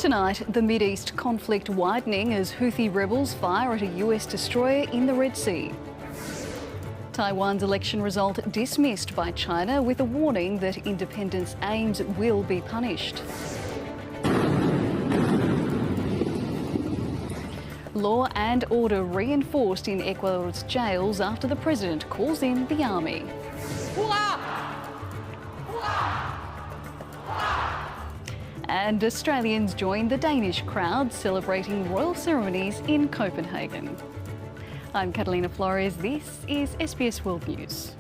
Tonight, the Mideast conflict widening as Houthi rebels fire at a US destroyer in the Red Sea. Taiwan's election result dismissed by China with a warning that independence aims will be punished. Law and order reinforced in Ecuador's jails after the president calls in the army. And Australians joined the Danish crowd celebrating royal ceremonies in Copenhagen. I'm Catalina Florez. This is SBS World News.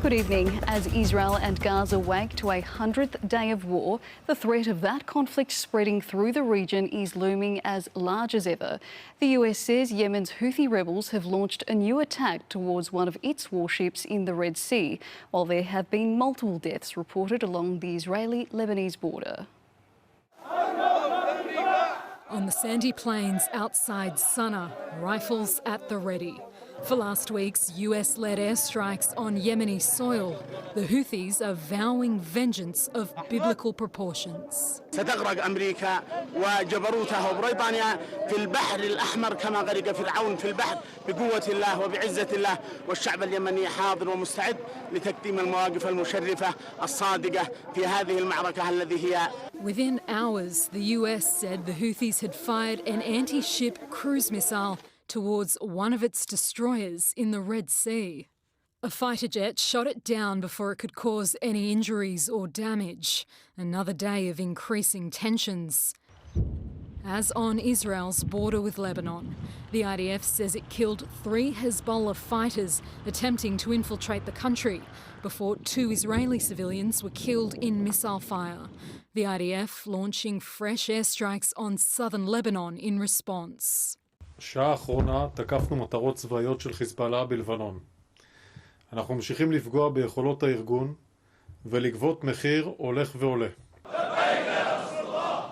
Good evening. As Israel and Gaza wake to a 100th day of war, the threat of that conflict spreading through the region is looming as large as ever. The US says Yemen's Houthi rebels have launched a new attack towards one of its warships in the Red Sea, while there have been multiple deaths reported along the Israeli-Lebanese border. On the sandy plains outside Sana'a, rifles at the ready. For last week's US-led airstrikes on Yemeni soil, the Houthis are vowing vengeance of biblical proportions. ستغرق أمريكا وجبروتها وبريطانيا في البحر الأحمر كما غرق فرعون في البحر بقوة الله وبعزة الله، والشعب اليمني حاضر ومستعد لتقديم المواقف المشرفة الصادقة في هذه المعركة التي هي. Within hours, the US said the Houthis had fired an anti-ship cruise missile towards one of its destroyers in the Red Sea. A fighter jet shot it down before it could cause any injuries or damage. Another day of increasing tensions. As on Israel's border with Lebanon, the IDF says it killed 3 Hezbollah fighters attempting to infiltrate the country before 2 Israeli civilians were killed in missile fire. The IDF launching fresh airstrikes on southern Lebanon in response. בשעה האחרונה תקפנו מטרות צבאיות של חיזבאללה בלבנון. אנחנו ממשיכים לפגוע ביכולות הארגון ולגבות מחיר הולך ועולה.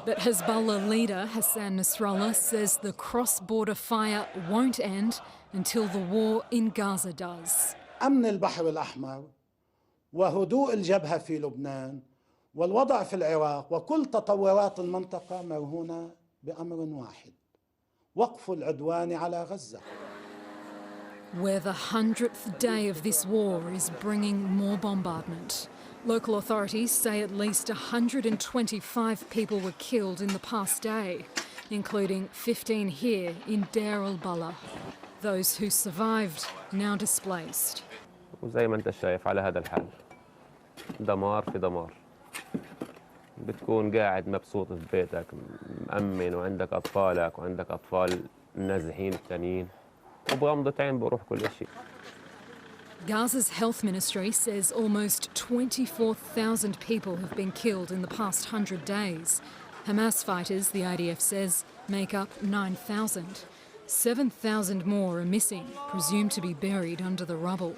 But Hezbollah leader Hassan Nasrallah says the cross-border fire won't end until the war in Gaza does. أمن البحر الأحمر وهدوء الجبهة في لبنان والوضع في العراق وكل تطورات المنطقة مرهونة بأمر واحد. وقف العدوان على غزة. Where the 100th day of this war is bringing more bombardment. Local authorities say at least 125 people were killed in the past day, including 15 here in Deir al-Balah. Those who survived now displaced. وزي ما انت شايف على هذا الحال دمار في دمار. بتكون قاعد مبسوط في بيتك مأمن وعندك أطفالك وعندك أطفال نازحين التانيين وبغمضة عين بروح كل شيء. Gaza's health ministry says almost 24,000 people have been killed in the past 100 days. Hamas fighters, the IDF says, make up 9,000. 7,000 more are missing, presumed to be buried under the rubble.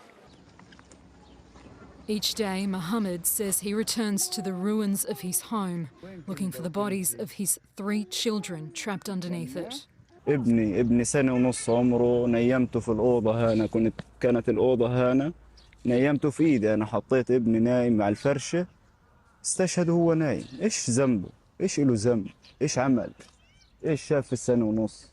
Each day, Mohammed says he returns to the ruins of his home, looking for the bodies of his 3 children trapped underneath it. ابني سنة ونص عمره نيمته في الأوضة هنا كانت الأوضة هنا نيمته في إيدي أنا حطيت ابني نايم على الفرشة استشهد وهو نايم إيش ذنبه إيش له ذنب إيش عمل إيش شاف في السنة ونص.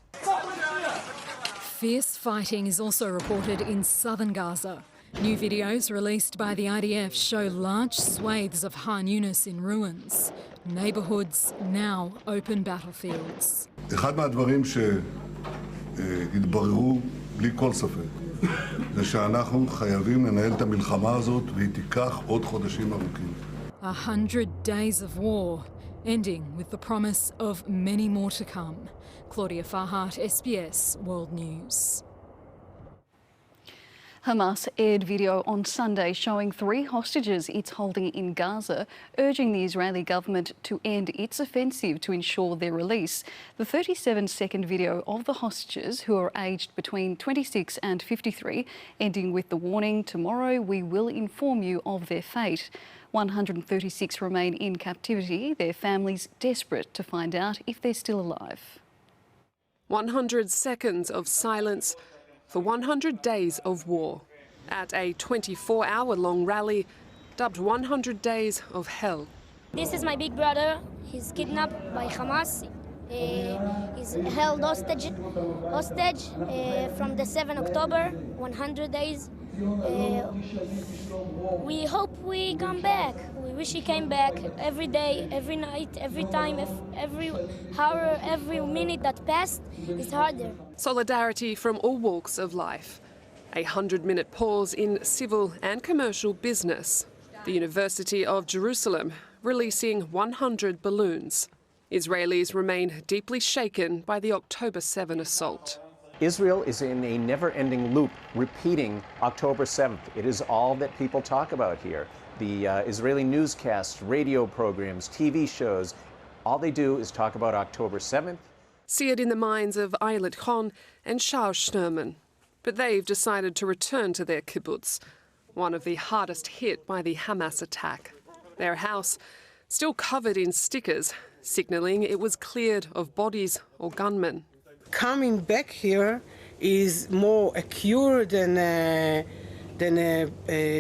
Fierce fighting is also reported in southern Gaza. New videos released by the IDF show large swathes of Khan Yunis in ruins. Neighbourhoods now open battlefields. אחד מהדברים שהתבררו בלי כל ספק זה שאנחנו חייבים לנהל את המלחמה הזאת והיא תיקח עוד חודשים ארוכים. 100 days of war, ending with the promise of many more to come. Claudia Farhat, SBS World News. Hamas aired video on Sunday showing 3 hostages it's holding in Gaza, urging the Israeli government to end its offensive to ensure their release. The 37-second video of the hostages, who are aged between 26 and 53, ending with the warning, "Tomorrow we will inform you of their fate." 136 remain in captivity, their families desperate to find out if they're still alive. 100 seconds of silence for 100 days of war. At a 24-hour-long rally, dubbed 100 Days of Hell. This is my big brother. He's kidnapped by Hamas. He's held hostage from the 7 October, 100 days. We hope we come back. We wish he came back every day, every night, every time, every hour, every minute that passed is harder. Solidarity from all walks of life. A 100-minute pause in civil and commercial business. The University of Jerusalem releasing 100 balloons. Israelis remain deeply shaken by the October 7 assault. Israel is in a never-ending loop, repeating October 7th. It is all that people talk about here. The Israeli newscasts, radio programs, TV shows, all they do is talk about October 7th. Seared in the minds of Eilert Kohn and Charles Schnerman. But they've decided to return to their kibbutz, one of the hardest hit by the Hamas attack. Their house still covered in stickers, signalling it was cleared of bodies or gunmen. Coming back here is more a cure than a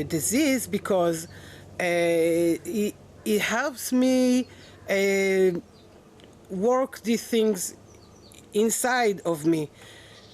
disease because it helps me work these things inside of me.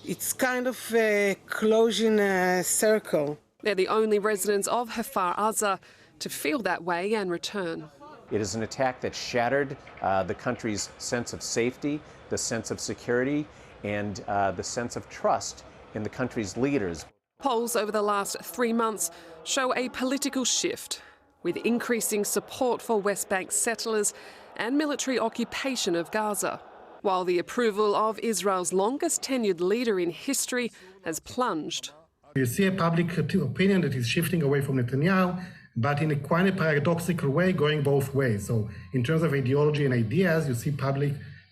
It's kind of a closing circle. They're the only residents of Hafar Aza to feel that way and return. It is an attack that shattered the country's sense of safety, the sense of security, and the sense of trust in the country's leaders. Polls over the last 3 months show a political shift, with increasing support for West Bank settlers and military occupation of Gaza, while the approval of Israel's longest tenured leader in history has plunged. You see a public opinion that is shifting away from Netanyahu, but in a quite a paradoxical way, going both ways. So in terms of ideology and ideas, you see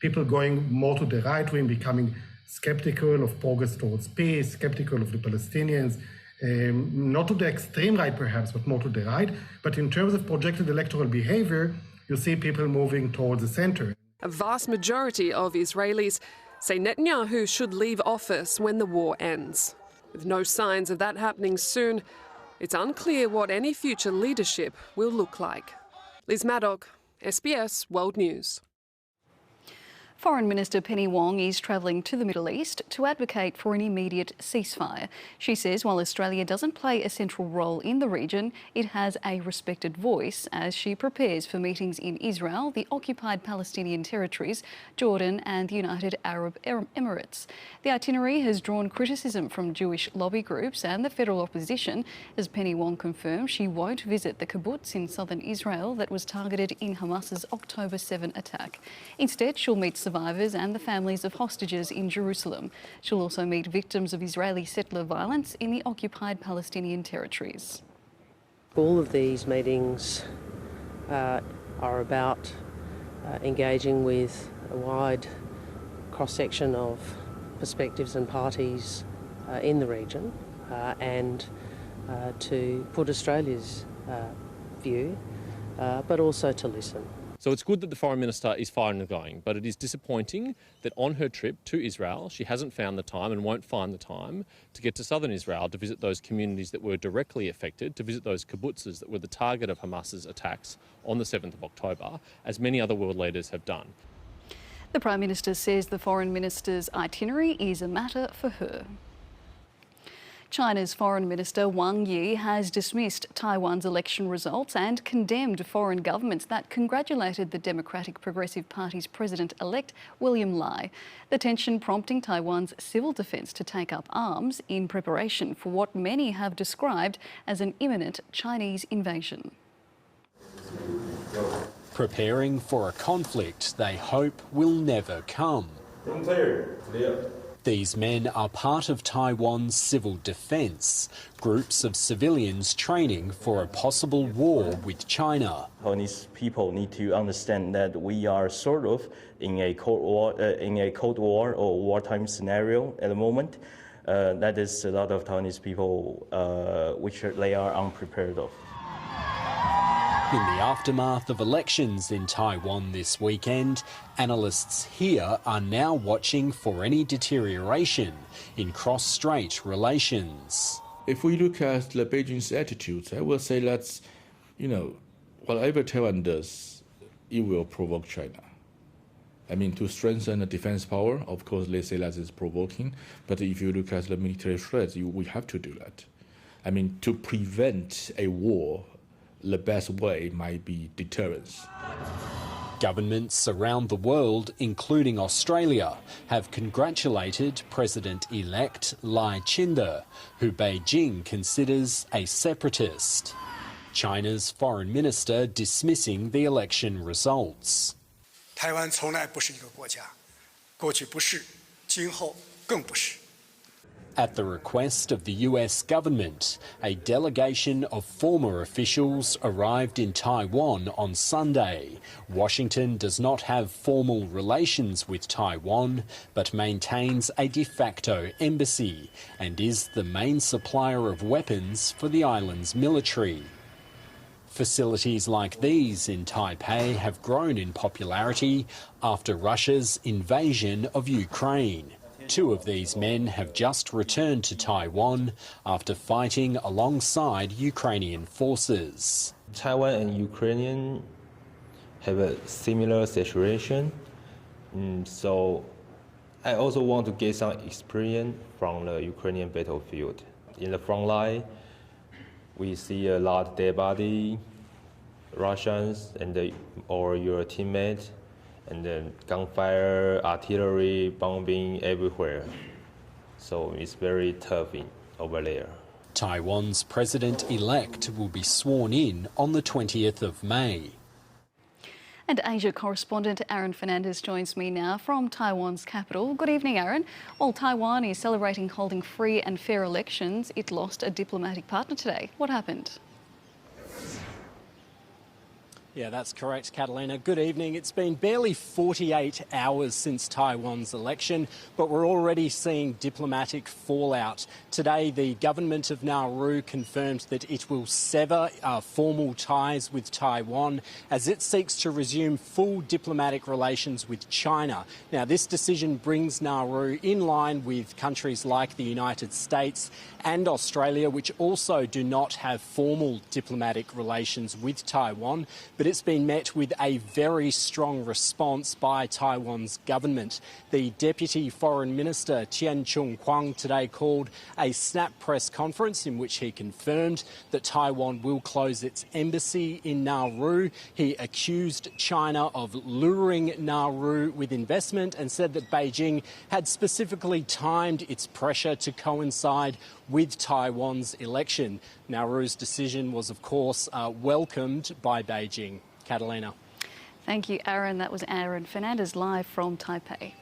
people going more to the right wing, becoming skeptical of progress towards peace, skeptical of the Palestinians, not to the extreme right perhaps, but more to the right. But in terms of projected electoral behavior, you see people moving towards the center. A vast majority of Israelis say Netanyahu should leave office when the war ends. With no signs of that happening soon, it's unclear what any future leadership will look like. Liz Maddock, SBS World News. Foreign Minister Penny Wong is travelling to the Middle East to advocate for an immediate ceasefire. She says while Australia doesn't play a central role in the region, it has a respected voice as she prepares for meetings in Israel, the occupied Palestinian territories, Jordan and the United Arab Emirates. The itinerary has drawn criticism from Jewish lobby groups and the federal opposition, as Penny Wong confirmed she won't visit the kibbutz in southern Israel that was targeted in Hamas's October 7 attack. Instead, she'll meet survivors and the families of hostages in Jerusalem. She'll also meet victims of Israeli settler violence in the occupied Palestinian territories. All of these meetings are about engaging with a wide cross-section of perspectives and parties in the region and to put Australia's view, but also to listen. So it's good that the Foreign Minister is firing and going, but it is disappointing that on her trip to Israel, she hasn't found the time and won't find the time to get to southern Israel to visit those communities that were directly affected, to visit those kibbutzes that were the target of Hamas's attacks on the 7th of October, as many other world leaders have done. The Prime Minister says the Foreign Minister's itinerary is a matter for her. China's Foreign Minister Wang Yi has dismissed Taiwan's election results and condemned foreign governments that congratulated the Democratic Progressive Party's President-elect William Lai. The tension prompting Taiwan's civil defence to take up arms in preparation for what many have described as an imminent Chinese invasion. Preparing for a conflict they hope will never come. These men are part of Taiwan's civil defence, groups of civilians training for a possible war with China. Taiwanese people need to understand that we are sort of in a Cold War or wartime scenario at the moment. That is a lot of Taiwanese people which they are unprepared of. In the aftermath of elections in Taiwan this weekend, analysts here are now watching for any deterioration in cross-strait relations. If we look at the Beijing's attitudes, I will say that's Whatever Taiwan does, it will provoke China. To strengthen the defense power, of course, they say that is provoking. But if you look at the military threats, we have to do that. To prevent a war, the best way might be deterrence. Governments around the world, including Australia, have congratulated President-elect Lai Ching-te, who Beijing considers a separatist. China's foreign minister dismissing the election results. 台湾从来不是一个国家，过去不是，今后更不是。 At the request of the US government, a delegation of former officials arrived in Taiwan on Sunday. Washington does not have formal relations with Taiwan, but maintains a de facto embassy and is the main supplier of weapons for the island's military. Facilities like these in Taipei have grown in popularity after Russia's invasion of Ukraine. Two of these men have just returned to Taiwan after fighting alongside Ukrainian forces. Taiwan and Ukrainian have a similar situation, so I also want to get some experience from the Ukrainian battlefield. In the front line, we see a lot of dead body, Russians or your teammates, and then gunfire, artillery, bombing everywhere. So it's very tough over there. Taiwan's president-elect will be sworn in on the 20th of May. And Asia correspondent Aaron Fernandez joins me now from Taiwan's capital. Good evening, Aaron. While Taiwan is celebrating holding free and fair elections, it lost a diplomatic partner today. What happened? Yeah, that's correct, Catalina. Good evening. It's been barely 48 hours since Taiwan's election, but we're already seeing diplomatic fallout. Today, the government of Nauru confirmed that it will sever formal ties with Taiwan as it seeks to resume full diplomatic relations with China. Now, this decision brings Nauru in line with countries like the United States and Australia, which also do not have formal diplomatic relations with Taiwan, but it's been met with a very strong response by Taiwan's government. The Deputy Foreign Minister Tian Chung-kwang today called a snap press conference in which he confirmed that Taiwan will close its embassy in Nauru. He accused China of luring Nauru with investment and said that Beijing had specifically timed its pressure to coincide with Taiwan's election. Nauru's decision was, of course, welcomed by Beijing. Catalina. Thank you, Aaron. That was Aaron Fernandez live from Taipei.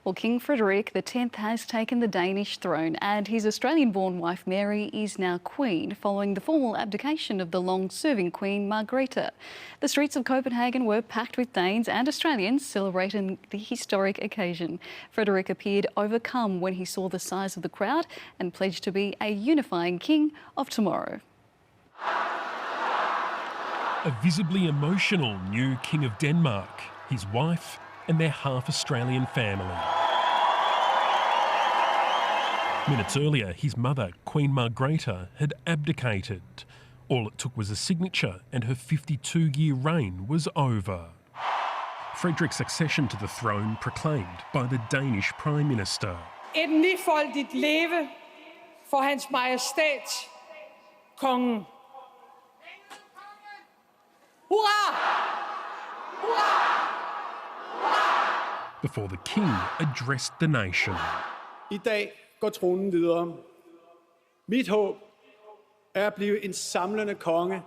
Well, King Frederick X has taken the Danish throne and his Australian-born wife Mary is now Queen following the formal abdication of the long-serving Queen Margrethe. The streets of Copenhagen were packed with Danes and Australians celebrating the historic occasion. Frederick appeared overcome when he saw the size of the crowd and pledged to be a unifying king of tomorrow. A visibly emotional new King of Denmark, his wife and their half-Australian family. Minutes earlier, his mother, Queen Margrethe, had abdicated. All it took was a signature and her 52-year reign was over. Frederick's succession to the throne proclaimed by the Danish Prime Minister. Et nifoldigt leve for Hans Majestæt, kongen. Hurra! Hurra! Before the king addressed the nation. I dag går tronen videre. Mit håb er at blive en samlende konge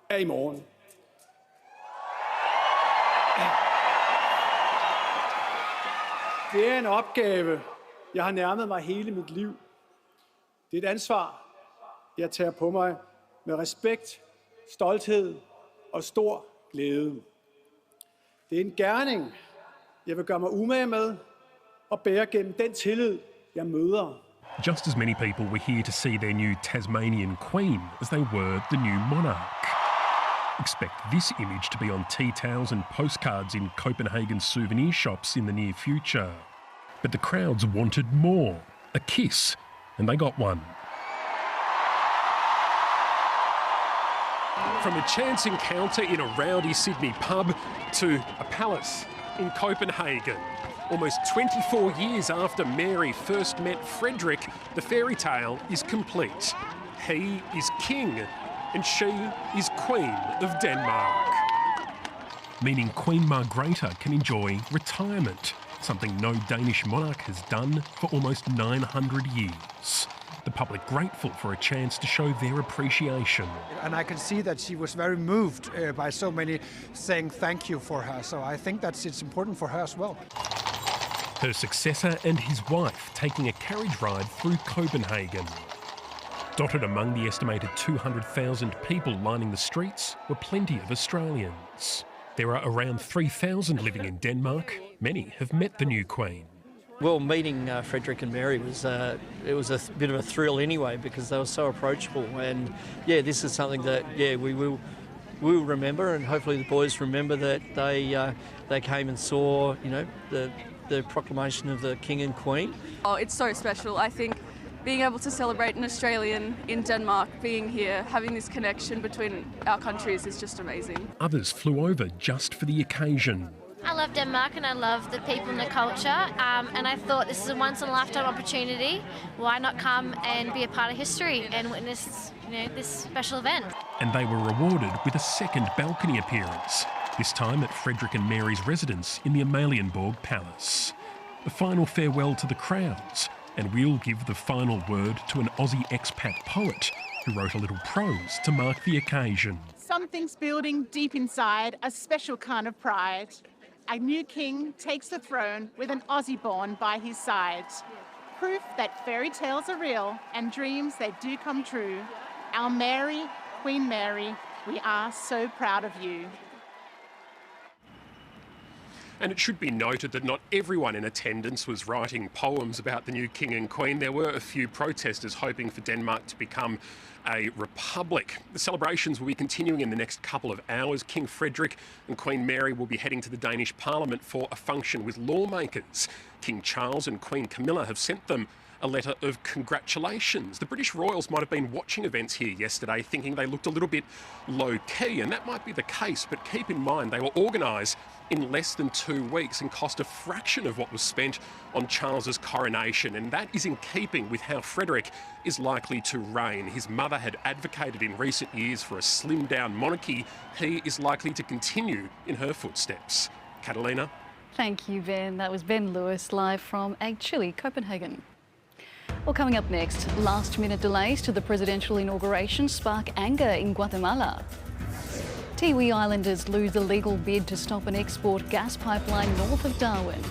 af i morgen. Det er en opgave, jeg har nærmet mig hele mit liv. Det er et ansvar, jeg tager på mig med respekt, stolthed og stor glæde. Det er en gerning, jeg vil gøre mig umage med og bære gennem den tillid, jeg møder. Just as many people were here to see their new Tasmanian Queen as they were the new monarch. Expect this image to be on tea towels and postcards in Copenhagen souvenir shops in the near future. But the crowds wanted more, a kiss, and they got one. From a chance encounter in a rowdy Sydney pub to a palace in Copenhagen. Almost 24 years after Mary first met Frederick, the fairy tale is complete. He is king and she is Queen of Denmark. Meaning Queen Margrethe can enjoy retirement, something no Danish monarch has done for almost 900 years. The public grateful for a chance to show their appreciation. And I can see that she was very moved by so many saying thank you for her, so I think that it's important for her as well. Her successor and his wife taking a carriage ride through Copenhagen. Dotted among the estimated 200,000 people lining the streets were plenty of Australians. There are around 3,000 living in Denmark. Many have met the new Queen. Well, meeting Frederick and Mary was a bit of a thrill anyway, because they were so approachable. And yeah, this is something that we will remember, and hopefully the boys remember that they came and saw the proclamation of the King and Queen. Oh, it's so special. I think being able to celebrate an Australian in Denmark, being here, having this connection between our countries is just amazing. Others flew over just for the occasion. I love Denmark and I love the people and the culture, and I thought this is a once-in-a-lifetime opportunity. Why not come and be a part of history and witness, this special event? And they were rewarded with a second balcony appearance, this time at Frederick and Mary's residence in the Amalienborg Palace. A final farewell to the crowds, and we'll give the final word to an Aussie expat poet who wrote a little prose to mark the occasion. Something's building deep inside, a special kind of pride. A new king takes the throne with an Aussie born by his side. Proof that fairy tales are real and dreams they do come true. Our Mary, Queen Mary, we are so proud of you. And it should be noted that not everyone in attendance was writing poems about the new King and Queen. There were a few protesters hoping for Denmark to become a republic. The celebrations will be continuing in the next couple of hours. King Frederick and Queen Mary will be heading to the Danish Parliament for a function with lawmakers. King Charles and Queen Camilla have sent them a letter of congratulations. The British royals might have been watching events here yesterday thinking they looked a little bit low-key, and that might be the case, but keep in mind they were organised in less than 2 weeks and cost a fraction of what was spent on Charles's coronation, and that is in keeping with how Frederick is likely to reign. His mother had advocated in recent years for a slimmed-down monarchy. He is likely to continue in her footsteps. Catalina? Thank you, Ben. That was Ben Lewis live from Chile, Copenhagen. Well, coming up next, last-minute delays to the presidential inauguration spark anger in Guatemala. Tiwi Islanders lose a legal bid to stop an export gas pipeline north of Darwin.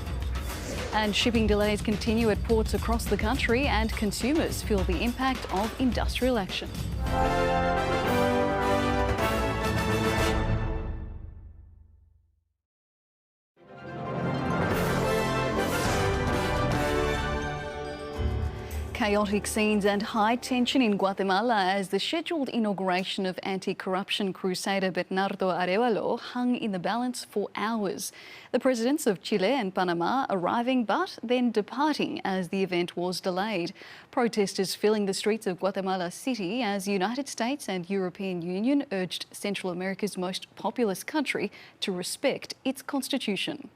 And shipping delays continue at ports across the country, and consumers feel the impact of industrial action. Chaotic scenes and high tension in Guatemala as the scheduled inauguration of anti-corruption crusader Bernardo Arevalo hung in the balance for hours. The presidents of Chile and Panama arriving but then departing as the event was delayed. Protesters filling the streets of Guatemala City as the United States and European Union urged Central America's most populous country to respect its constitution.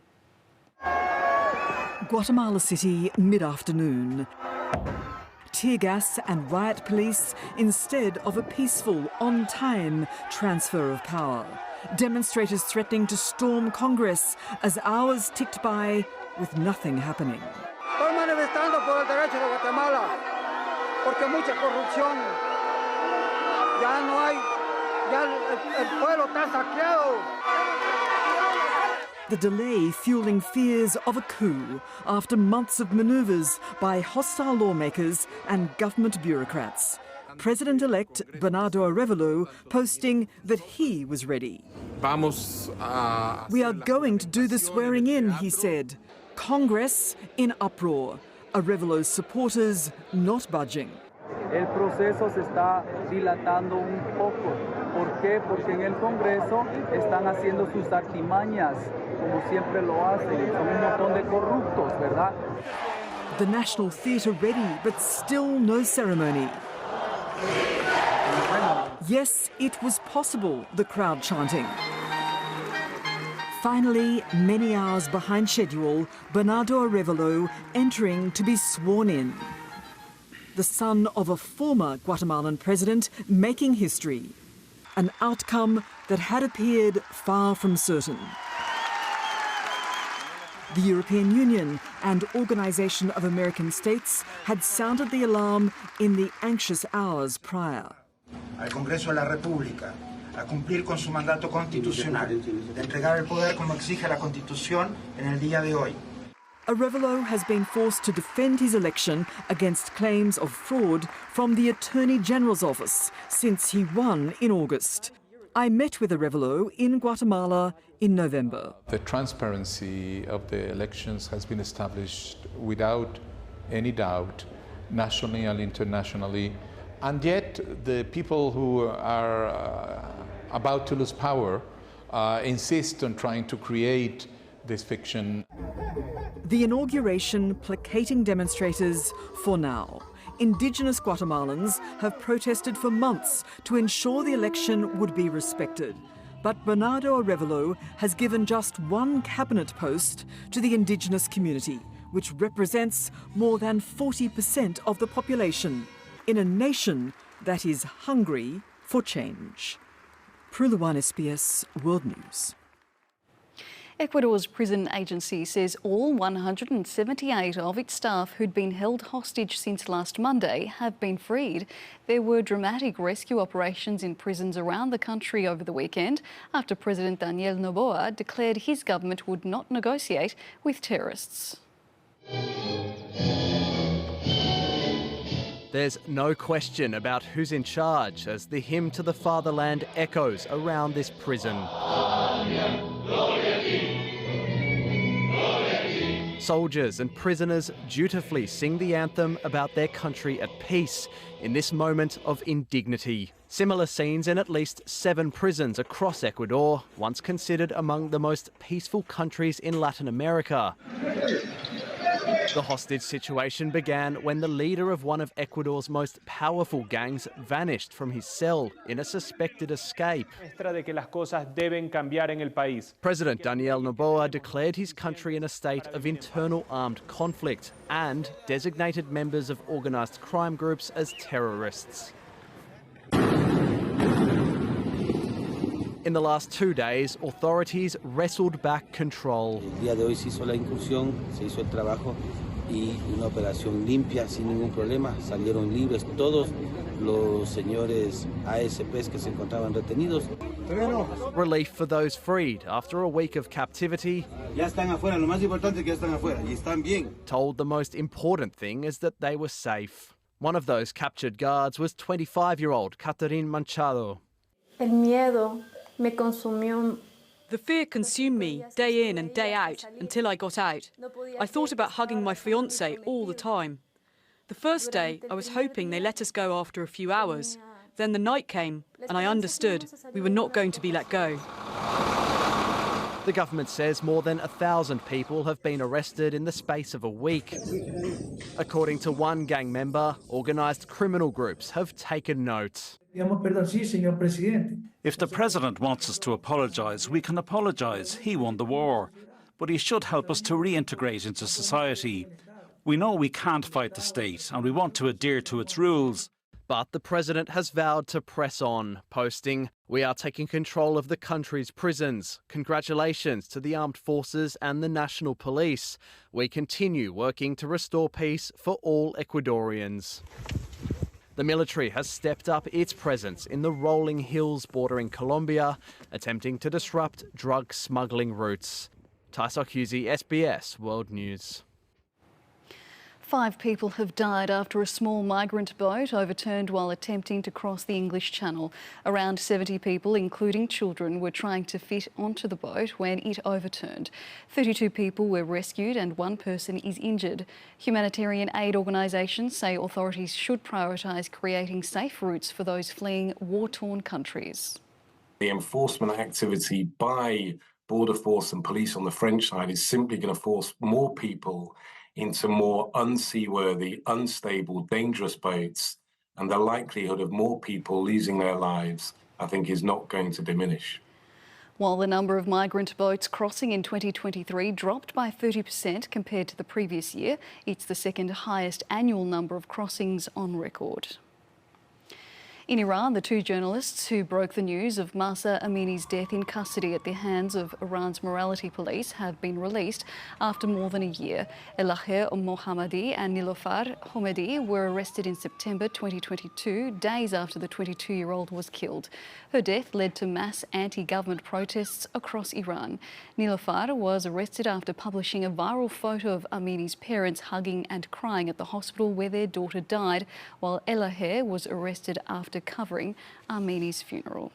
Guatemala City, mid-afternoon. Tear gas and riot police instead of a peaceful, on-time transfer of power. Demonstrators threatening to storm Congress as hours ticked by with nothing happening. Estoy manifestando por el derecho de Guatemala, porque mucha corrupción. Ya no hay, ya el pueblo está saqueado. The delay fueling fears of a coup after months of manoeuvres by hostile lawmakers and government bureaucrats. President-elect Bernardo Arevalo posting that he was ready. We are going to do the swearing in, he said. Congress in uproar. Arevalo's supporters not budging. El proceso se está dilatando un poco. ¿Por qué? Porque en el Congreso están haciendo sus artimañas, como siempre lo hacen. Son un montón de corruptos, ¿verdad? The National Theatre ready, but still no ceremony. Yes, it was possible, the crowd chanting. Finally, many hours behind schedule, Bernardo Arevalo entering to be sworn in. The son of a former Guatemalan president making history, an outcome that had appeared far from certain. The European Union and Organisation of American States had sounded the alarm in the anxious hours prior. Al Congreso de la República a cumplir con su mandato constitucional de entregar el poder como exige la Constitución en el día de hoy. Arevalo has been forced to defend his election against claims of fraud from the Attorney General's office since he won in August. I met with Arevalo in Guatemala in November. The transparency of the elections has been established without any doubt, nationally and internationally, and yet the people who are about to lose power insist on trying to create this fiction. The inauguration placating demonstrators for now. Indigenous Guatemalans have protested for months to ensure the election would be respected. But Bernardo Arevalo has given just one cabinet post to the Indigenous community, which represents more than 40% of the population, in a nation that is hungry for change. Pruluwan, SBS World News. Ecuador's prison agency says all 178 of its staff who'd been held hostage since last Monday have been freed. There were dramatic rescue operations in prisons around the country over the weekend after President Daniel Noboa declared his government would not negotiate with terrorists. There's no question about who's in charge as the hymn to the fatherland echoes around this prison. Soldiers and prisoners dutifully sing the anthem about their country at peace in this moment of indignity. Similar scenes in at least 7 prisons across Ecuador, once considered among the most peaceful countries in Latin America. The hostage situation began when the leader of one of Ecuador's most powerful gangs vanished from his cell in a suspected escape. President Daniel Noboa declared his country in a state of internal armed conflict and designated members of organised crime groups as terrorists. In the last 2 days, authorities wrestled back control. Y una operación limpia sin ningún problema, salieron libres todos los señores ASPs que se encontraban retenidos. Relief for those freed after a week of captivity. Ya están afuera, lo más importante es que ya están afuera y están bien. Told the most important thing is that they were safe. One of those captured guards was 25-year-old Catalina Manchado. El miedo me consumió. The fear consumed me day in and day out until I got out. I thought about hugging my fiancé all the time. The first day, I was hoping they let us go after a few hours. Then the night came and I understood we were not going to be let go. The government says more than 1,000 people have been arrested in the space of a week. According to one gang member, organised criminal groups have taken note. If the President wants us to apologise, we can apologise. He won the war. But he should help us to reintegrate into society. We know we can't fight the state and we want to adhere to its rules. But the President has vowed to press on, posting, "We are taking control of the country's prisons. Congratulations to the armed forces and the National Police. We continue working to restore peace for all Ecuadorians." The military has stepped up its presence in the rolling hills bordering Colombia, attempting to disrupt drug smuggling routes. Taisok Husey, SBS World News. 5 people have died after a small migrant boat overturned while attempting to cross the English Channel. Around 70 people, including children, were trying to fit onto the boat when it overturned. 32 people were rescued and 1 person is injured. Humanitarian aid organisations say authorities should prioritise creating safe routes for those fleeing war-torn countries. The enforcement activity by Border Force and police on the French side is simply going to force more people into more unseaworthy, unstable, dangerous boats and the likelihood of more people losing their lives, I think, is not going to diminish. While the number of migrant boats crossing in 2023 dropped by 30% compared to the previous year, it's the second highest annual number of crossings on record. In Iran, the two journalists who broke the news of Mahsa Amini's death in custody at the hands of Iran's morality police have been released after more than a year. Elaher Mohammadi and Nilofar Homedi were arrested in September 2022, days after the 22-year-old was killed. Her death led to mass anti-government protests across Iran. Nilofar was arrested after publishing a viral photo of Amini's parents hugging and crying at the hospital where their daughter died, while Elaher was arrested after covering Amini's funeral.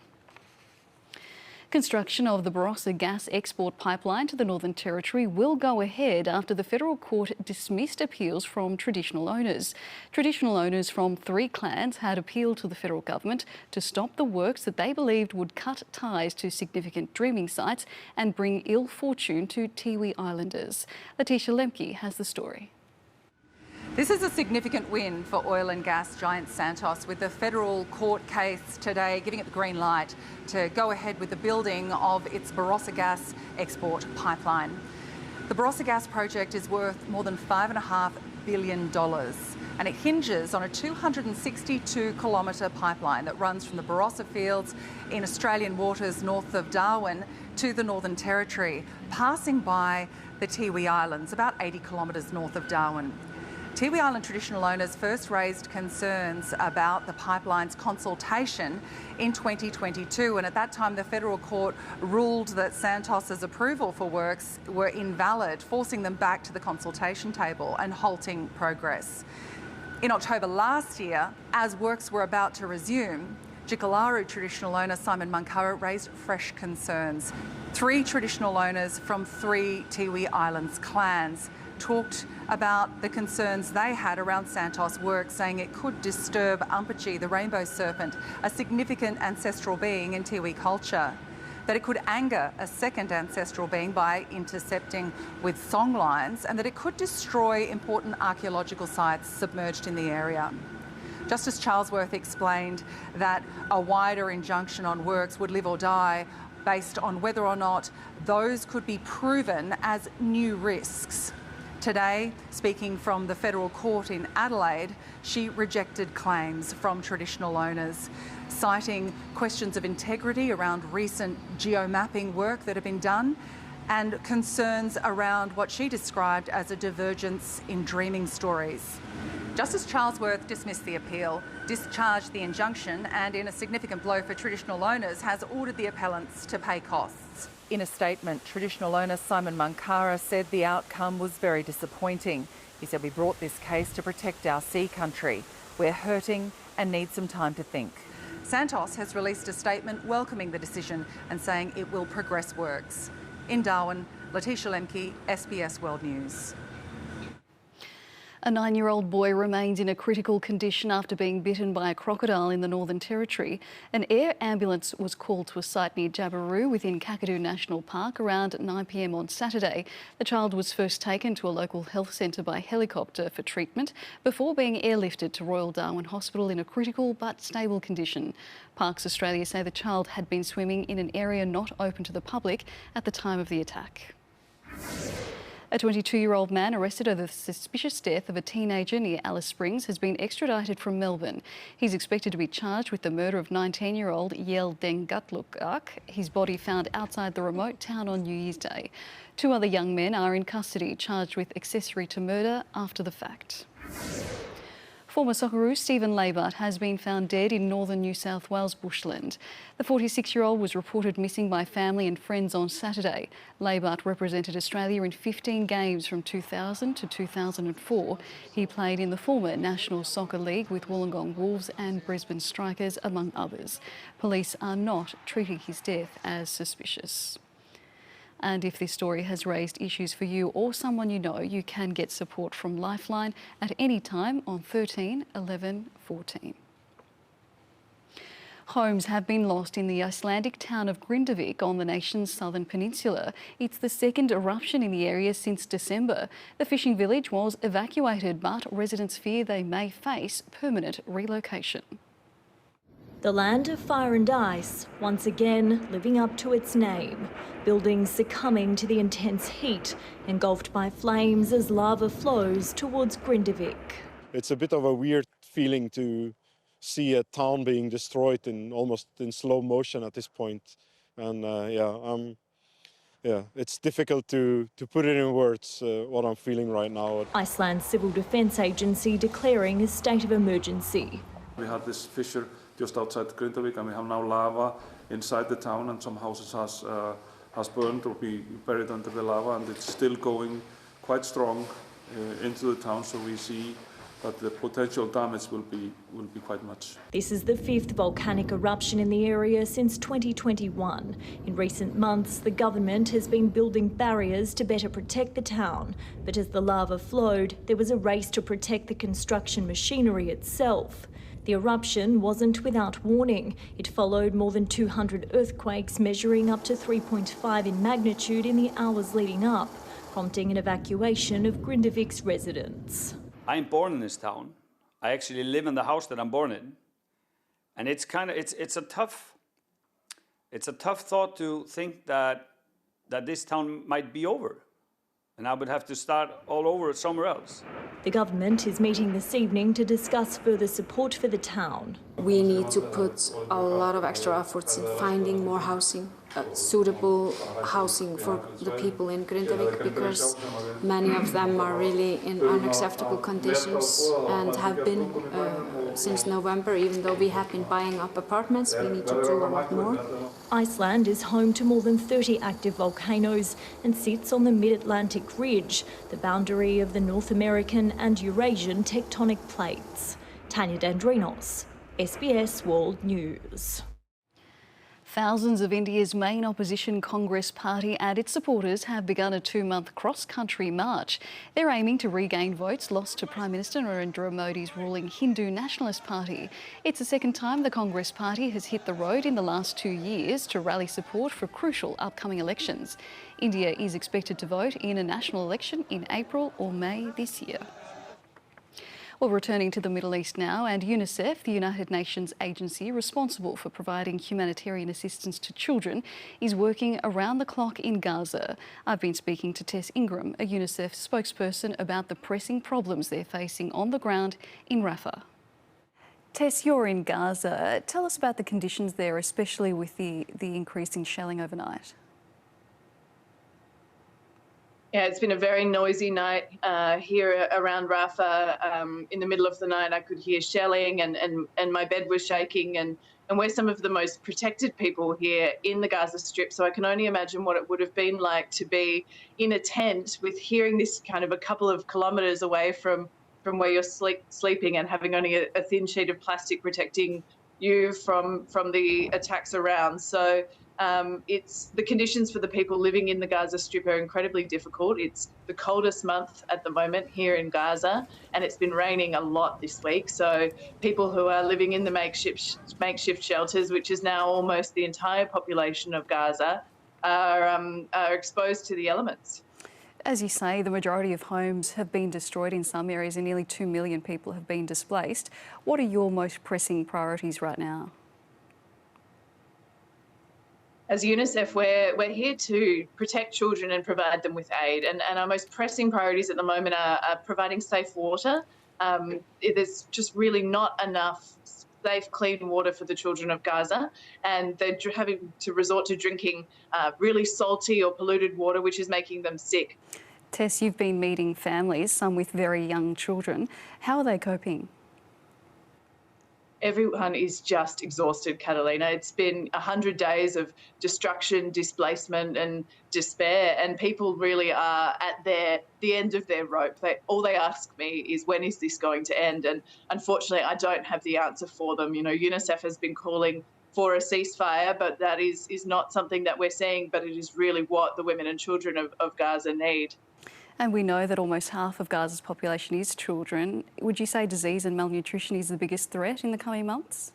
Construction of the Barosa gas export pipeline to the Northern Territory will go ahead after the federal court dismissed appeals from traditional owners. Traditional owners from 3 clans had appealed to the federal government to stop the works that they believed would cut ties to significant dreaming sites and bring ill fortune to Tiwi Islanders. Letitia Lemke has the story. This is a significant win for oil and gas giant Santos, with the federal court case today giving it the green light to go ahead with the building of its Barosa gas export pipeline. The Barosa gas project is worth more than $5.5 billion, and it hinges on a 262-kilometre pipeline that runs from the Barosa fields in Australian waters north of Darwin to the Northern Territory, passing by the Tiwi Islands, about 80 kilometres north of Darwin. Tiwi Island traditional owners first raised concerns about the pipeline's consultation in 2022, and at that time the federal court ruled that Santos's approval for works were invalid, forcing them back to the consultation table and halting progress. In October last year, as works were about to resume, Jikalaru traditional owner Simon Mankara raised fresh concerns. 3 traditional owners from 3 Tiwi Islands clans talked about the concerns they had around Santos work, saying it could disturb Umpachi, the rainbow serpent, a significant ancestral being in Tiwi culture, that it could anger a second ancestral being by intercepting with songlines, and that it could destroy important archaeological sites submerged in the area. Justice Charlesworth explained that a wider injunction on works would live or die based on whether or not those could be proven as new risks. Today, speaking from the federal court in Adelaide, she rejected claims from traditional owners, citing questions of integrity around recent geomapping work that had been done and concerns around what she described as a divergence in dreaming stories. Justice Charlesworth dismissed the appeal, discharged the injunction, and in a significant blow for traditional owners, has ordered the appellants to pay costs. In a statement, traditional owner Simon Mankara said the outcome was very disappointing. He said, "We brought this case to protect our sea country. We're hurting and need some time to think." Santos has released a statement welcoming the decision and saying it will progress works. In Darwin, Letitia Lemke, SBS World News. A 9-year-old boy remains in a critical condition after being bitten by a crocodile in the Northern Territory. An air ambulance was called to a site near Jabiru within Kakadu National Park around 9 p.m. on Saturday. The child was first taken to a local health centre by helicopter for treatment before being airlifted to Royal Darwin Hospital in a critical but stable condition. Parks Australia say the child had been swimming in an area not open to the public at the time of the attack. A 22-year-old man arrested over the suspicious death of a teenager near Alice Springs has been extradited from Melbourne. He's expected to be charged with the murder of 19-year-old Yel Dengatlukak, his body found outside the remote town on New Year's Day. 2 other young men are in custody, charged with accessory to murder after the fact. Former Socceroo Stephen Labart has been found dead in northern New South Wales bushland. The 46-year-old was reported missing by family and friends on Saturday. Labart represented Australia in 15 games from 2000 to 2004. He played in the former National Soccer League with Wollongong Wolves and Brisbane Strikers, among others. Police are not treating his death as suspicious. And if this story has raised issues for you or someone you know, you can get support from Lifeline at any time on 13 11 14. Homes have been lost in the Icelandic town of Grindavik on the nation's southern peninsula. It's the second eruption in the area since December. The fishing village was evacuated, but residents fear they may face permanent relocation. The land of fire and ice, once again living up to its name. Buildings succumbing to the intense heat, engulfed by flames as lava flows towards Grindavik. It's a bit of a weird feeling to see a town being destroyed almost in slow motion at this point. And it's difficult to put it in words what I'm feeling right now. Iceland's Civil Defence Agency declaring a state of emergency. We had this fissure just outside Grindavik, and we have now lava inside the town, and some houses has burned or be buried under the lava, and it's still going quite strong into the town. So we see that the potential damage will be quite much. This is the fifth volcanic eruption in the area since 2021. In recent months, the government has been building barriers to better protect the town. But as the lava flowed, there was a race to protect the construction machinery itself. The eruption wasn't without warning. It followed more than 200 earthquakes measuring up to 3.5 in magnitude in the hours leading up, prompting an evacuation of Grindavik's residents. I'm born in this town. I actually live in the house that I'm born in. And it's a tough thought to think that this town might be over. And I would have to start all over somewhere else. The government is meeting this evening to discuss further support for the town. We need to put a lot of extra efforts in finding more housing, suitable housing for the people in Grindavik, because many of them are really in unacceptable conditions and have been since November. Even though we have been buying up apartments, we need to do a lot more. Iceland is home to more than 30 active volcanoes and sits on the mid-Atlantic ridge, the boundary of the North American and Eurasian tectonic plates. Tanya Dandrinos, SBS World News. Thousands of India's main opposition Congress party and its supporters have begun a 2-month cross-country march. They're aiming to regain votes lost to Prime Minister Narendra Modi's ruling Hindu Nationalist Party. It's the second time the Congress party has hit the road in the last 2 years to rally support for crucial upcoming elections. India is expected to vote in a national election in April or May this year. Well, returning to the Middle East now, and UNICEF, the United Nations agency responsible for providing humanitarian assistance to children, is working around the clock in Gaza. I've been speaking to Tess Ingram, a UNICEF spokesperson, about the pressing problems they're facing on the ground in Rafah. Tess, you're in Gaza. Tell us about the conditions there, especially with the increase in shelling overnight. Yeah, it's been a very noisy night here around Rafah. In the middle of the night, I could hear shelling and my bed was shaking. And we're some of the most protected people here in the Gaza Strip. So I can only imagine what it would have been like to be in a tent with hearing this kind of a couple of kilometres away from where you're sleeping and having only a thin sheet of plastic protecting you from the attacks around. So it's the conditions for the people living in the Gaza Strip are incredibly difficult. It's the coldest month at the moment here in Gaza, and it's been raining a lot this week. So people who are living in the makeshift shelters, which is now almost the entire population of Gaza, are exposed to the elements. As you say, the majority of homes have been destroyed in some areas and nearly 2 million people have been displaced. What are your most pressing priorities right now? As UNICEF, we're here to protect children and provide them with aid. And our most pressing priorities at the moment are providing safe water. There's just really not enough safe, clean water for the children of Gaza, and they're having to resort to drinking really salty or polluted water, which is making them sick. Tess, you've been meeting families, some with very young children. How are they coping? Everyone is just exhausted, Catalina. It's been 100 days of destruction, displacement and despair, and people really are at the end of their rope. All they ask me is, when is this going to end? And unfortunately, I don't have the answer for them. You know, UNICEF has been calling for a ceasefire, but that is not something that we're seeing, but it is really what the women and children of Gaza need. And we know that almost half of Gaza's population is children. Would you say disease and malnutrition is the biggest threat in the coming months?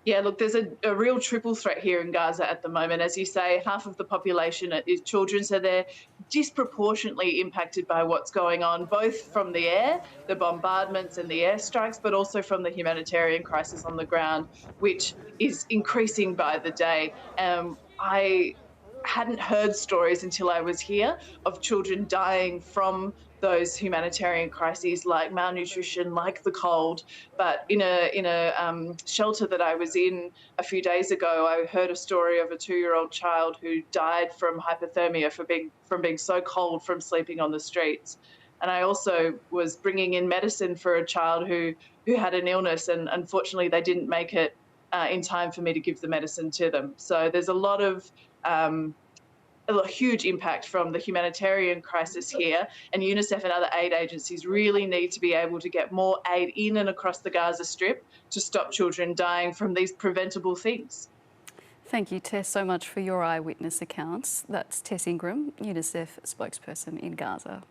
Yeah, look, there's a real triple threat here in Gaza at the moment. As you say, half of the population is children, so they're disproportionately impacted by what's going on, both from the air, the bombardments and the airstrikes, but also from the humanitarian crisis on the ground, which is increasing by the day. I hadn't heard stories until I was here of children dying from those humanitarian crises like malnutrition, like the cold. But in a shelter that I was in a few days ago, I heard a story of a 2-year-old child who died from hypothermia from being so cold from sleeping on the streets. And I also was bringing in medicine for a child who had an illness, and unfortunately they didn't make it in time for me to give the medicine to them. So there's a lot of a huge impact from the humanitarian crisis here, and UNICEF and other aid agencies really need to be able to get more aid in and across the Gaza Strip to stop children dying from these preventable things. Thank you, Tess, so much for your eyewitness accounts. That's Tess Ingram, UNICEF spokesperson in Gaza.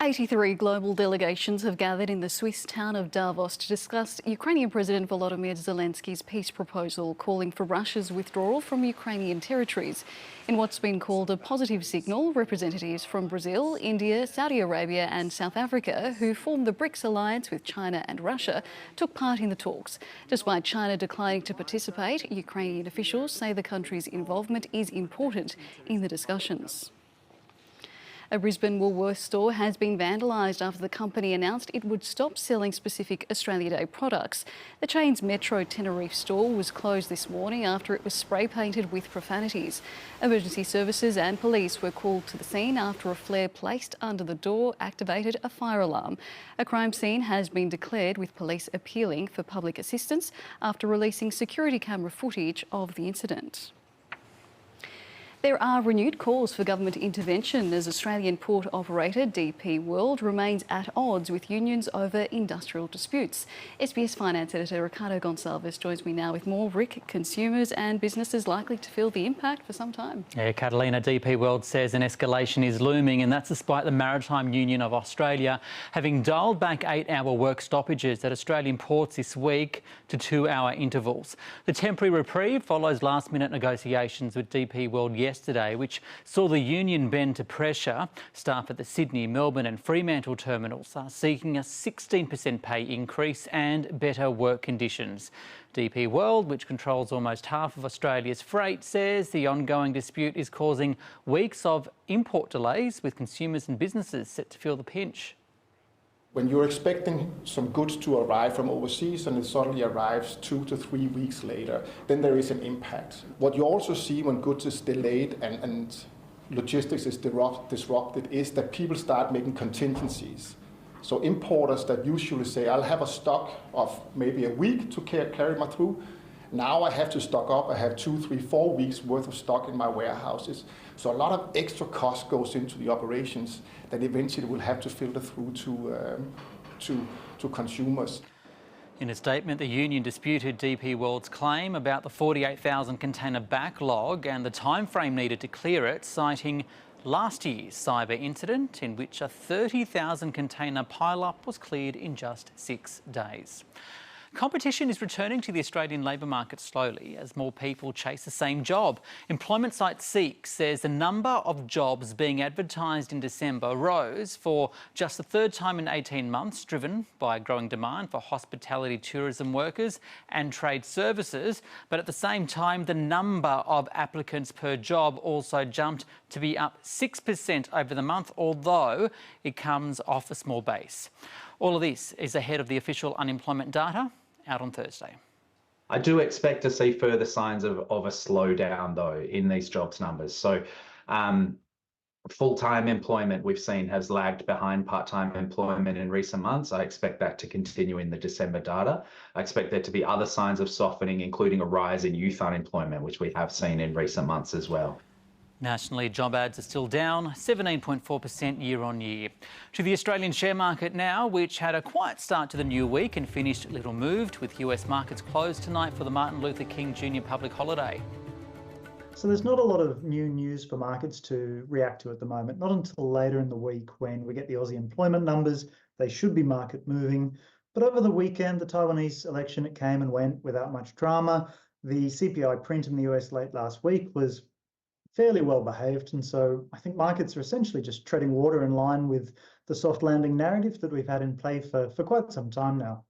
83 global delegations have gathered in the Swiss town of Davos to discuss Ukrainian President Volodymyr Zelensky's peace proposal, calling for Russia's withdrawal from Ukrainian territories. In what's been called a positive signal, representatives from Brazil, India, Saudi Arabia and South Africa, who formed the BRICS alliance with China and Russia, took part in the talks. Despite China declining to participate, Ukrainian officials say the country's involvement is important in the discussions. A Brisbane Woolworths store has been vandalised after the company announced it would stop selling specific Australia Day products. The chain's Metro Tenerife store was closed this morning after it was spray painted with profanities. Emergency services and police were called to the scene after a flare placed under the door activated a fire alarm. A crime scene has been declared, with police appealing for public assistance after releasing security camera footage of the incident. There are renewed calls for government intervention as Australian port operator DP World remains at odds with unions over industrial disputes. SBS Finance Editor Ricardo Gonçalves joins me now with more. Rick, consumers and businesses likely to feel the impact for some time. Yeah, Catalina, DP World says an escalation is looming, and that's despite the Maritime Union of Australia having dialled back 8-hour work stoppages at Australian ports this week to 2-hour intervals. The temporary reprieve follows last-minute negotiations with DP World yesterday, which saw the union bend to pressure. Staff at the Sydney, Melbourne and Fremantle terminals are seeking a 16% pay increase and better work conditions. DP World, which controls almost half of Australia's freight, says the ongoing dispute is causing weeks of import delays, with consumers and businesses set to feel the pinch. When you're expecting some goods to arrive from overseas and it suddenly arrives 2 to 3 weeks later, then there is an impact. What you also see when goods is delayed and logistics is disrupted is that people start making contingencies. So importers that usually say, I'll have a stock of maybe a week to carry me through. Now I have to stock up. I have 2, 3, 4 weeks worth of stock in my warehouses. So a lot of extra cost goes into the operations that eventually will have to filter through to consumers. In a statement, the union disputed DP World's claim about the 48,000 container backlog and the time frame needed to clear it, citing last year's cyber incident in which a 30,000 container pile-up was cleared in just 6 days. Competition is returning to the Australian labour market slowly as more people chase the same job. Employment site Seek says the number of jobs being advertised in December rose for just the third time in 18 months, driven by growing demand for hospitality tourism workers and trade services. But at the same time, the number of applicants per job also jumped to be up 6% over the month, although it comes off a small base. All of this is ahead of the official unemployment data out on Thursday. I do expect to see further signs of a slowdown, though, in these jobs numbers. So full-time employment we've seen has lagged behind part-time employment in recent months. I expect that to continue in the December data. I expect there to be other signs of softening, including a rise in youth unemployment, which we have seen in recent months as well. Nationally, job ads are still down 17.4% year on year. To the Australian share market now, which had a quiet start to the new week and finished little moved, with US markets closed tonight for the Martin Luther King Jr. public holiday. So there's not a lot of new news for markets to react to at the moment, not until later in the week when we get the Aussie employment numbers. They should be market moving. But over the weekend, the Taiwanese election, it came and went without much drama. The CPI print in the US late last week was fairly well behaved, and so I think markets are essentially just treading water in line with the soft landing narrative that we've had in play for quite some time now.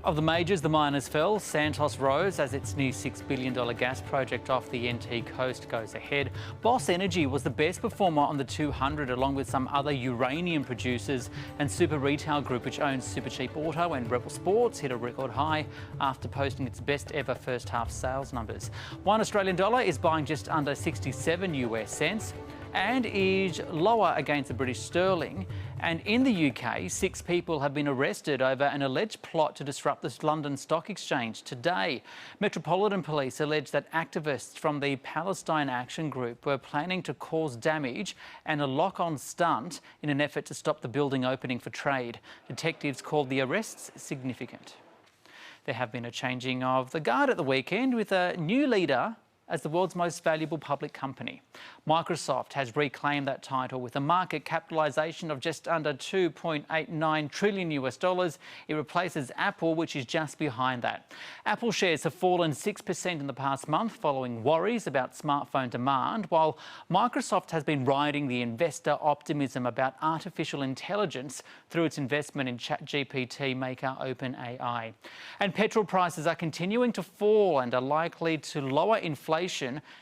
Of the majors, the miners fell. Santos rose as its new $6 billion gas project off the NT coast goes ahead. Boss Energy was the best performer on the 200, along with some other uranium producers. And Super Retail Group, which owns Supercheap Auto and Rebel Sports, hit a record high after posting its best ever first half sales numbers. $1 Australian is buying just under 67 US cents and is lower against the British sterling. And in the UK, 6 people have been arrested over an alleged plot to disrupt the London Stock Exchange today. Metropolitan Police allege that activists from the Palestine Action Group were planning to cause damage and a lock-on stunt in an effort to stop the building opening for trade. Detectives called the arrests significant. There have been a changing of the guard at the weekend with a new leader as the world's most valuable public company. Microsoft has reclaimed that title with a market capitalisation of just under $2.89 trillion US. It replaces Apple, which is just behind that. Apple shares have fallen 6% in the past month following worries about smartphone demand, while Microsoft has been riding the investor optimism about artificial intelligence through its investment in ChatGPT maker OpenAI. And petrol prices are continuing to fall and are likely to lower inflation,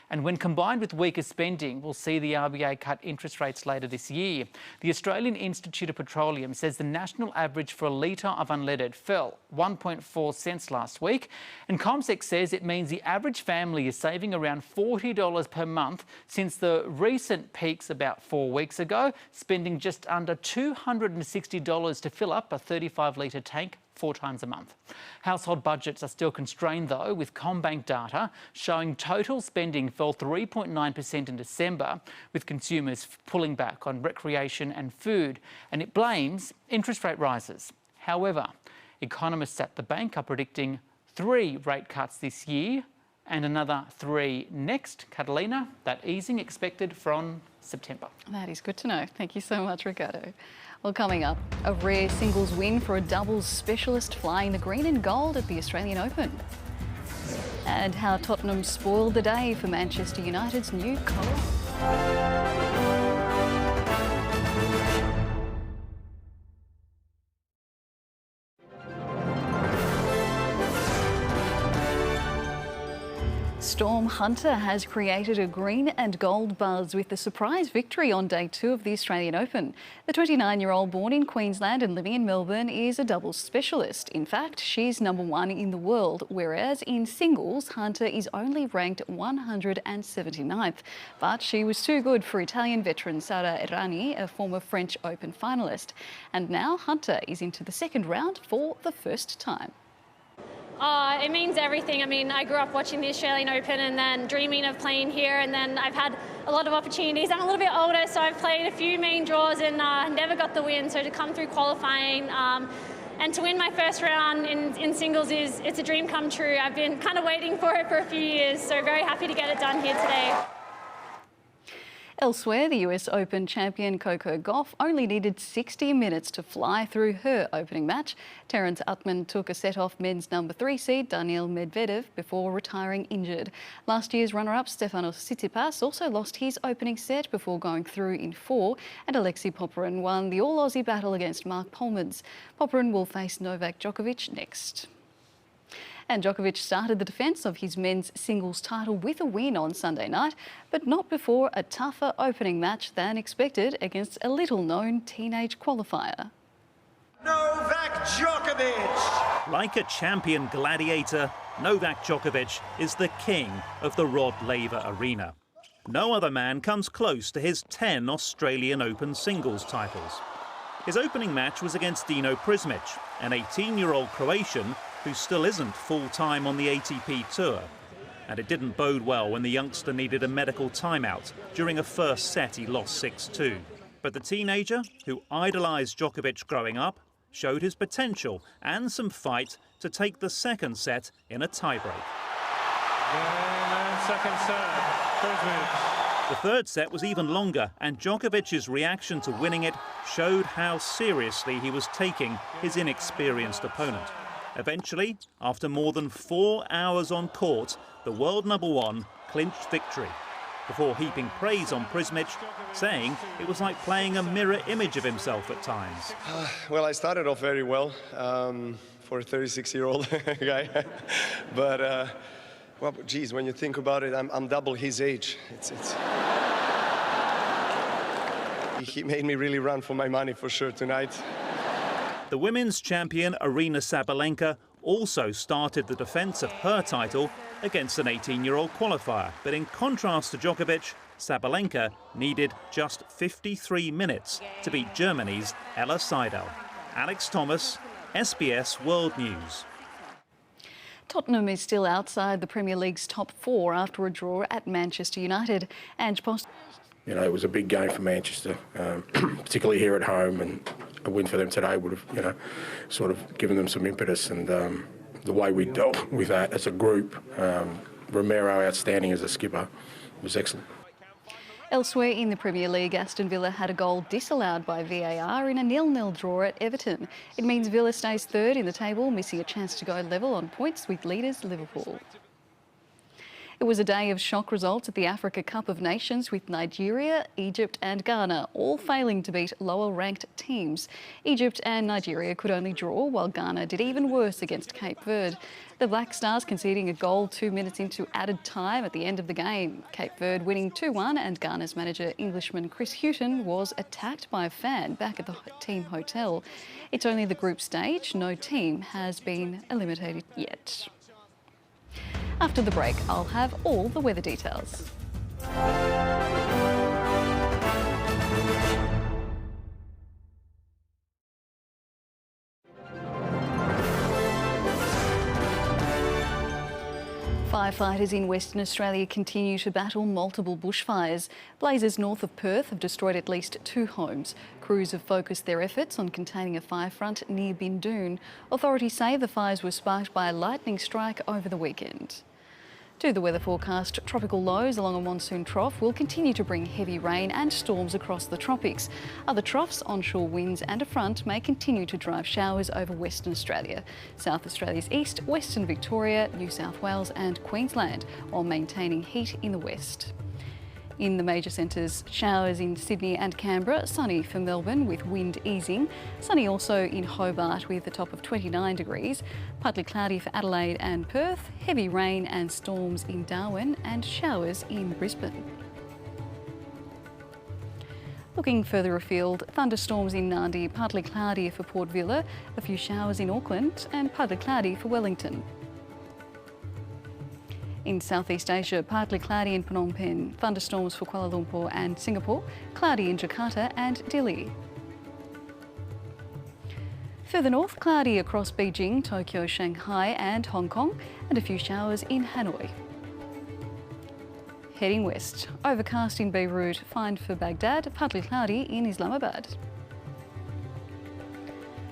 and when combined with weaker spending, we'll see the RBA cut interest rates later this year. The Australian Institute of Petroleum says the national average for a litre of unleaded fell 1.4 cents last week, and CommSec says it means the average family is saving around $40 per month since the recent peaks about 4 weeks ago, spending just under $260 to fill up a 35-litre tank 4 times a month. Household budgets are still constrained though, with CommBank data showing total spending fell 3.9% in December, with consumers pulling back on recreation and food, and it blames interest rate rises. However, economists at the bank are predicting 3 rate cuts this year and another 3 next. Catalina, that easing expected from September. That is good to know. Thank you so much, Ricardo. Well, coming up, a rare singles win for a doubles specialist flying the green and gold at the Australian Open. And how Tottenham spoiled the day for Manchester United's new co-op. Storm Hunter has created a green and gold buzz with the surprise victory on day 2 of the Australian Open. The 29-year-old, born in Queensland and living in Melbourne, is a doubles specialist. In fact, she's number 1 in the world, whereas in singles, Hunter is only ranked 179th. But she was too good for Italian veteran Sara Errani, a former French Open finalist. And now Hunter is into the second round for the first time. It means everything. I mean, I grew up watching the Australian Open and then dreaming of playing here, and then I've had a lot of opportunities. I'm a little bit older, so I've played a few main draws and never got the win. So to come through qualifying and to win my first round in singles it's a dream come true. I've been kind of waiting for it for a few years, so very happy to get it done here today. Elsewhere, the US Open champion Coco Gauff only needed 60 minutes to fly through her opening match. Terence Utman took a set off men's number 3 seed Daniil Medvedev before retiring injured. Last year's runner-up Stefanos Tsitsipas also lost his opening set before going through in 4, and Alexei Popyrin won the all-Aussie battle against Mark Polmans. Popyrin will face Novak Djokovic next. And Djokovic started the defence of his men's singles title with a win on Sunday night, but not before a tougher opening match than expected against a little-known teenage qualifier. Novak Djokovic! Like a champion gladiator, Novak Djokovic is the king of the Rod Laver Arena. No other man comes close to his 10 Australian Open singles titles. His opening match was against Dino Prismic, an 18-year-old Croatian who still isn't full-time on the ATP Tour. And it didn't bode well when the youngster needed a medical timeout. During a first set, he lost 6-2. But the teenager, who idolised Djokovic growing up, showed his potential and some fight to take the second set in a tiebreak. Second set, Prismic. The third set was even longer, and Djokovic's reaction to winning it showed how seriously he was taking his inexperienced opponent. Eventually, after more than 4 hours on court, the world #1 clinched victory, before heaping praise on Prismic, saying it was like playing a mirror image of himself at times. Well, I started off very well for a 36-year-old guy, but well, geez, when you think about it, I'm double his age. He made me really run for my money for sure tonight. The women's champion Aryna Sabalenka also started the defence of her title against an 18-year-old qualifier. But in contrast to Djokovic, Sabalenka needed just 53 minutes to beat Germany's Ella Seidel. Alex Thomas, SBS World News. Tottenham is still outside the Premier League's top 4 after a draw at Manchester United. Ange Post. You know, it was a big game for Manchester, particularly here at home, and a win for them today would have, you know, sort of given them some impetus. And the way we dealt with that as a group, Romero outstanding as a skipper, was excellent. Elsewhere in the Premier League, Aston Villa had a goal disallowed by VAR in a 0-0 draw at Everton. It means Villa stays third in the table, missing a chance to go level on points with leaders Liverpool. It was a day of shock results at the Africa Cup of Nations, with Nigeria, Egypt and Ghana all failing to beat lower-ranked teams. Egypt and Nigeria could only draw, while Ghana did even worse against Cape Verde. The Black Stars conceding a goal 2 minutes into added time at the end of the game. Cape Verde winning 2-1, and Ghana's manager, Englishman Chris Hughton, was attacked by a fan back at the team hotel. It's only the group stage. No team has been eliminated yet. After the break, I'll have all the weather details. Firefighters in Western Australia continue to battle multiple bushfires. Blazes north of Perth have destroyed at least 2 homes. Crews have focused their efforts on containing a fire front near Bindoon. Authorities say the fires were sparked by a lightning strike over the weekend. To the weather forecast, tropical lows along a monsoon trough will continue to bring heavy rain and storms across the tropics. Other troughs, onshore winds and a front may continue to drive showers over Western Australia, South Australia's east, Western Victoria, New South Wales and Queensland, while maintaining heat in the west. In the major centres, showers in Sydney and Canberra, sunny for Melbourne with wind easing. Sunny also in Hobart with a top of 29 degrees. Partly cloudy for Adelaide and Perth. Heavy rain and storms in Darwin and showers in Brisbane. Looking further afield, thunderstorms in Nadi, partly cloudy for Port Vila. A few showers in Auckland and partly cloudy for Wellington. In Southeast Asia, partly cloudy in Phnom Penh, thunderstorms for Kuala Lumpur and Singapore, cloudy in Jakarta and Dili. Further north, cloudy across Beijing, Tokyo, Shanghai and Hong Kong, and a few showers in Hanoi. Heading west, overcast in Beirut, fine for Baghdad, partly cloudy in Islamabad.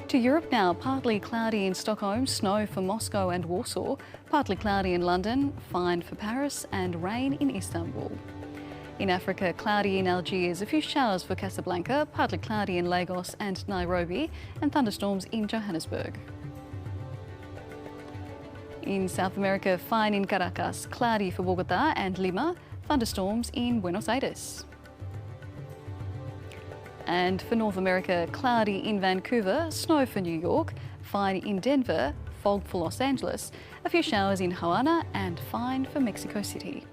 To Europe now, partly cloudy in Stockholm, snow for Moscow and Warsaw, partly cloudy in London, fine for Paris and rain in Istanbul. In Africa, cloudy in Algiers, a few showers for Casablanca, partly cloudy in Lagos and Nairobi, and thunderstorms in Johannesburg. In South America, fine in Caracas, cloudy for Bogotá and Lima, thunderstorms in Buenos Aires. And for North America, cloudy in Vancouver, snow for New York, fine in Denver, fog for Los Angeles, a few showers in Havana and fine for Mexico City.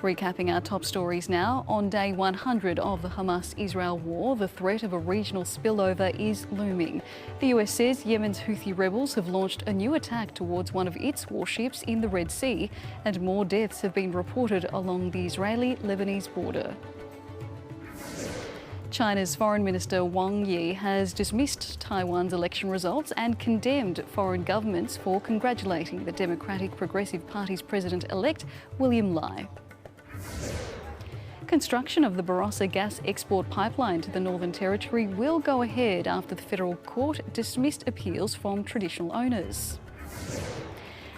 Recapping our top stories now, on day 100 of the Hamas-Israel war, the threat of a regional spillover is looming. The US says Yemen's Houthi rebels have launched a new attack towards one of its warships in the Red Sea, and more deaths have been reported along the Israeli-Lebanese border. China's Foreign Minister Wong has dismissed Taiwan's election results and condemned foreign governments for congratulating the Democratic Progressive Party's president-elect, William Lai. Construction of the Barosa gas export pipeline to the Northern Territory will go ahead after the federal court dismissed appeals from traditional owners.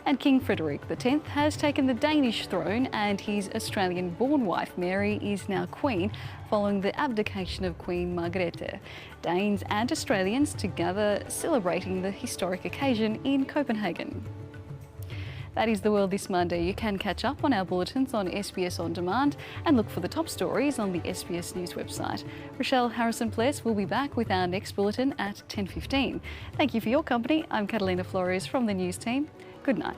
And King Frederick X has taken the Danish throne, and his Australian-born wife Mary is now Queen following the abdication of Queen Margrethe. Danes and Australians together celebrating the historic occasion in Copenhagen. That is the world this Monday. You can catch up on our bulletins on SBS On Demand and look for the top stories on the SBS News website. Rochelle Harrison-Pless will be back with our next bulletin at 10:15. Thank you for your company. I'm Catalina Florez from the news team. Good night.